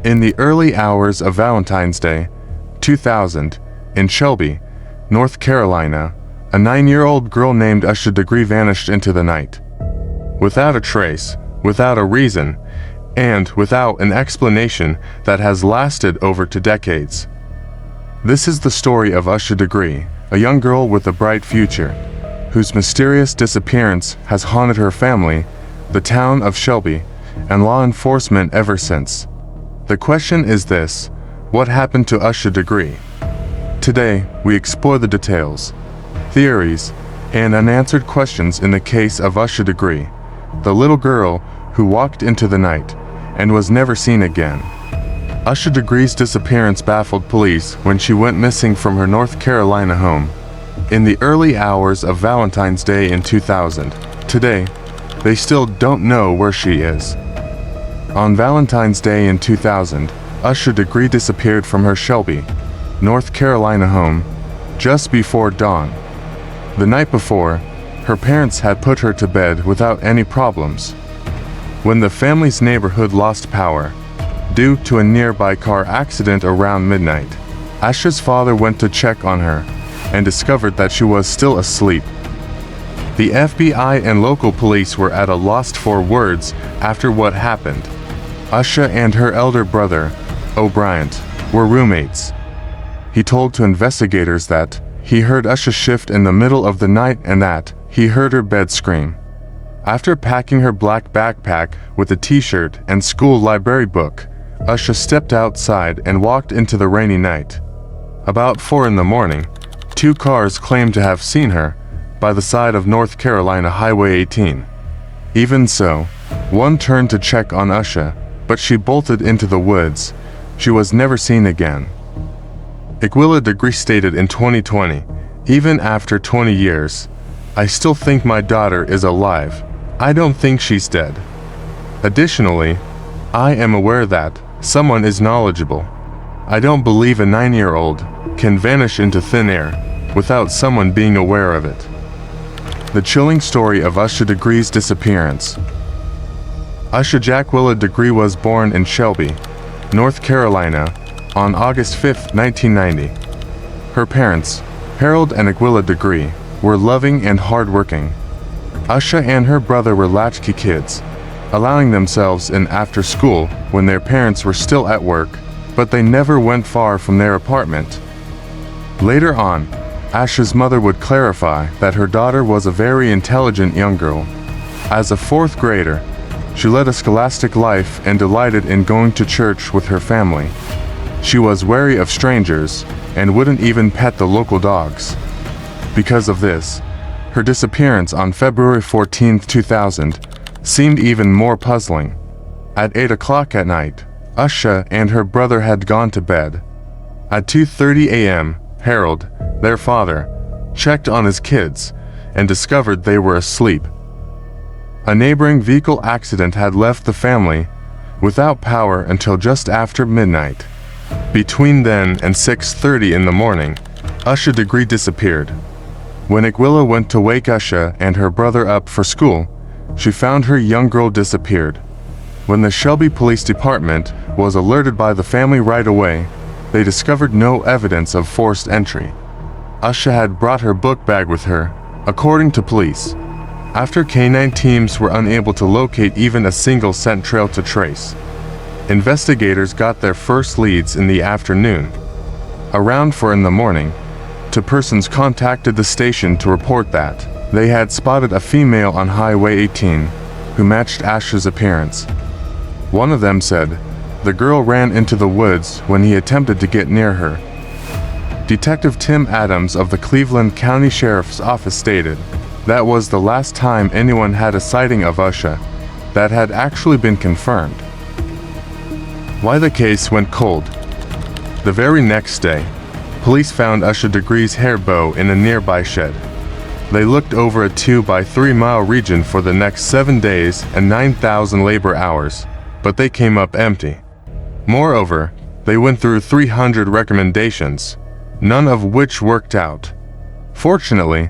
In the early hours of Valentine's Day, 2000, in Shelby, North Carolina, a 9-year-old girl named Asha Degree vanished into the night. Without a trace, without a reason, and without an explanation that has lasted over 2 decades. This is the story of Asha Degree, a young girl with a bright future, whose mysterious disappearance has haunted her family, the town of Shelby, and law enforcement ever since. The question is this: what happened to Asha Degree? Today, we explore the details, theories, and unanswered questions in the case of Asha Degree, the little girl who walked into the night and was never seen again. Asha Degree's disappearance baffled police when she went missing from her North Carolina home in the early hours of Valentine's Day in 2000. Today, they still don't know where she is. On Valentine's Day in 2000, Asha Degree disappeared from her Shelby, North Carolina home just before dawn. The night before, her parents had put her to bed without any problems. When the family's neighborhood lost power, due to a nearby car accident around midnight, Asha's father went to check on her and discovered that she was still asleep. The FBI and local police were at a loss for words after what happened. Asha and her elder brother, O'Brien, were roommates. He told to investigators that he heard Asha shift in the middle of the night and that he heard her bed scream. After packing her black backpack with a t-shirt and school library book, Asha stepped outside and walked into the rainy night. About 4 in the morning, 2 cars claimed to have seen her by the side of North Carolina Highway 18. Even so, one turned to check on Asha, but she bolted into the woods. She was never seen again. Asha Degree stated in 2020, "Even after 20 years, I still think my daughter is alive. I don't think she's dead. Additionally, I am aware that someone is knowledgeable. I don't believe a 9-year-old can vanish into thin air without someone being aware of it." The chilling story of Asha Degree's disappearance. Asha Jacquilla Degree was born in Shelby, North Carolina, on August 5, 1990. Her parents, Harold and Asha Degree, were loving and hardworking. Asha and her brother were latchkey kids, allowing themselves in after school when their parents were still at work, but they never went far from their apartment. Later on, Asha's mother would clarify that her daughter was a very intelligent young girl. As a 4th grader, she led a scholastic life and delighted in going to church with her family. She was wary of strangers and wouldn't even pet the local dogs. Because of this, her disappearance on February 14, 2000, seemed even more puzzling. At 8 o'clock at night, Asha and her brother had gone to bed. At 2:30 a.m., Harold, their father, checked on his kids and discovered they were asleep. A neighboring vehicle accident had left the family without power until just after midnight. Between then and 6:30 in the morning, Asha Degree disappeared. When Asha went to wake Asha and her brother up for school, she found her young girl disappeared. When the Shelby Police Department was alerted by the family right away, they discovered no evidence of forced entry. Asha had brought her book bag with her, according to police. After K9 teams were unable to locate even a single scent trail to trace, investigators got their first leads in the afternoon. Around 4 in the morning, 2 persons contacted the station to report that they had spotted a female on Highway 18 who matched Asha's appearance. One of them said the girl ran into the woods when he attempted to get near her. Detective Tim Adams of the Cleveland County Sheriff's Office stated that was the last time anyone had a sighting of Asha that had actually been confirmed. Why the case went cold. The very next day, police found Asha Degree's hair bow in a nearby shed. They looked over a 2 by 3 mile region for the next 7 days and 9,000 labor hours, but they came up empty. Moreover, they went through 300 recommendations, none of which worked out. Fortunately,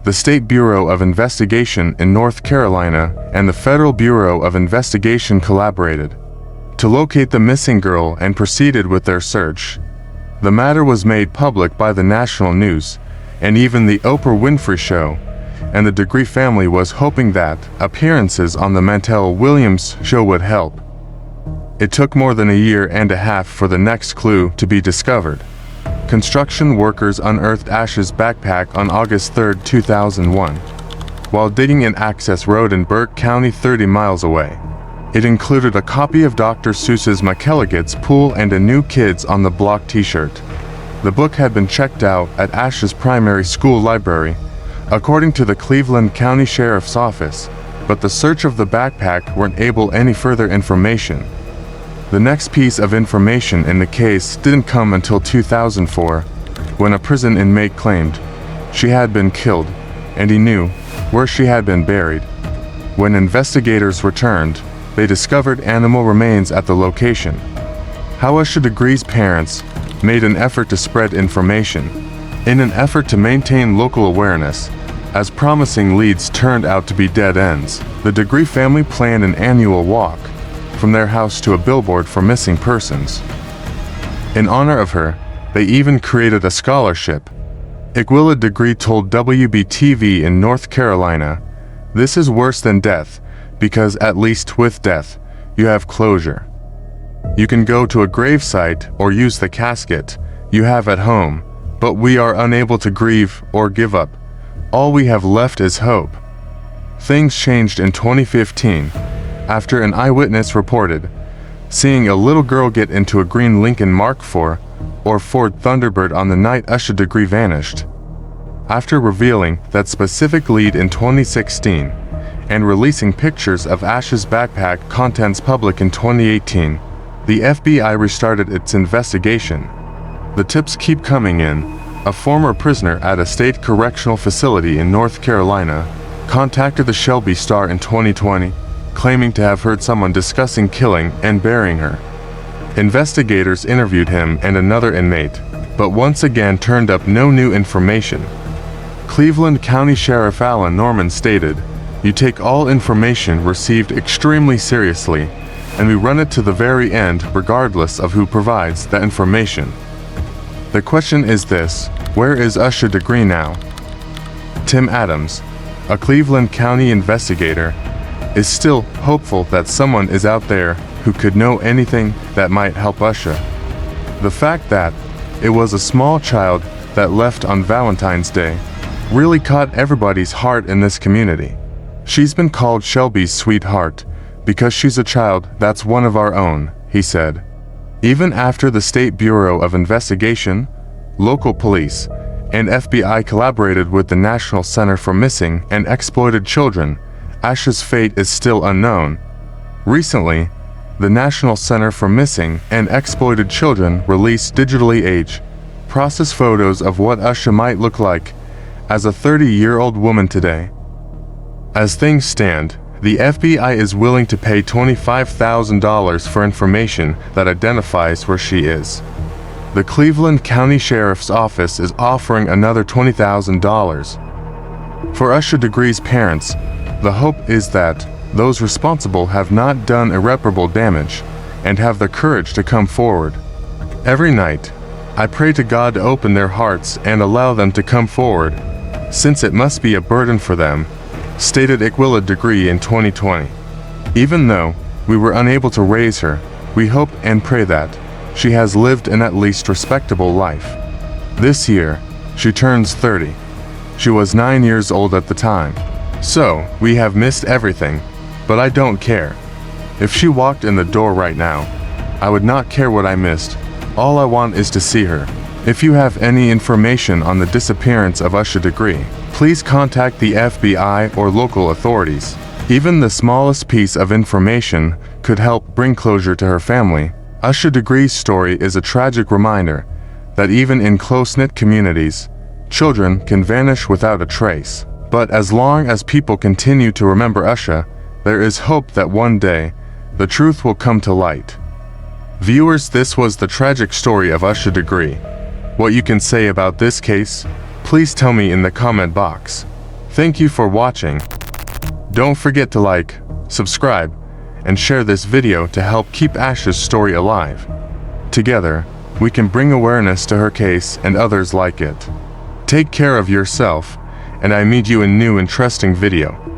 the State Bureau of Investigation in North Carolina and the Federal Bureau of Investigation collaborated. to locate the missing girl and proceeded with their search. The matter was made public by the national news, and even the Oprah Winfrey Show, and the Degree family was hoping that appearances on the Mantel Williams show would help. It took more than a year and a half for the next clue to be discovered. Construction workers unearthed Asha's backpack on August 3, 2001, while digging an access road in Burke County 30 miles away. It included a copy of Dr. Seuss's McElligot's Pool and a New Kids on the Block t-shirt. The book had been checked out at Asha's primary school library, according to the Cleveland County Sheriff's Office, but the search of the backpack weren't able any further information. The next piece of information in the case didn't come until 2004, when a prison inmate claimed she had been killed, and he knew where she had been buried. When investigators returned, they discovered animal remains at the location. How Asha Degree's parents made an effort to spread information, in an effort to maintain local awareness, as promising leads turned out to be dead ends. The Degree family planned an annual walk from their house to a billboard for missing persons. In honor of her, they even created a scholarship. Aquila Degree told WBTV in North Carolina, "This is worse than death, because at least with death, you have closure. You can go to a gravesite or use the casket you have at home, but we are unable to grieve or give up. All we have left is hope." Things changed in 2015, after an eyewitness reported seeing a little girl get into a green Lincoln Mark IV or Ford Thunderbird on the night Asha Degree vanished. After revealing that specific lead in 2016 and releasing pictures of Asha's backpack contents public in 2018, the FBI restarted its investigation. The tips keep coming in. A former prisoner at a state correctional facility in North Carolina contacted the Shelby Star in 2020, claiming to have heard someone discussing killing and burying her. Investigators interviewed him and another inmate, but once again turned up no new information. Cleveland County Sheriff Alan Norman stated, "You take all information received extremely seriously, and we run it to the very end regardless of who provides that information." The question is this: where is Asha Degree now? Tim Adams, a Cleveland County investigator, is still hopeful that someone is out there who could know anything that might help Asha. The fact that it was a small child that left on Valentine's Day really caught everybody's heart in this community. She's been called Shelby's sweetheart because she's a child that's one of our own, he said. Even after the State Bureau of Investigation, local police, and FBI collaborated with the National Center for Missing and Exploited Children, Asha's fate is still unknown. Recently, the National Center for Missing and Exploited Children released digitally age-processed photos of what Asha might look like as a 30-year-old woman today. As things stand, the FBI is willing to pay $25,000 for information that identifies where she is. The Cleveland County Sheriff's Office is offering another $20,000. For Asha Degree's parents, the hope is that those responsible have not done irreparable damage and have the courage to come forward. Every night, I pray to God to open their hearts and allow them to come forward, since it must be a burden for them, stated Aquila Degree in 2020. Even though we were unable to raise her, we hope and pray that she has lived an at least respectable life. This year, she turns 30. She was 9 years old at the time. So, we have missed everything, but I don't care. If she walked in the door right now, I would not care what I missed. All I want is to see her. If you have any information on the disappearance of Asha Degree, please contact the FBI or local authorities. Even the smallest piece of information could help bring closure to her family. Asha Degree's story is a tragic reminder that even in close-knit communities, children can vanish without a trace. But as long as people continue to remember Asha, there is hope that one day, the truth will come to light. Viewers, this was the tragic story of Asha Degree. What you can say about this case, please tell me in the comment box. Thank you for watching. Don't forget to like, subscribe, and share this video to help keep Asha's story alive. Together, we can bring awareness to her case and others like it. Take care of yourself, and I meet you in new interesting video.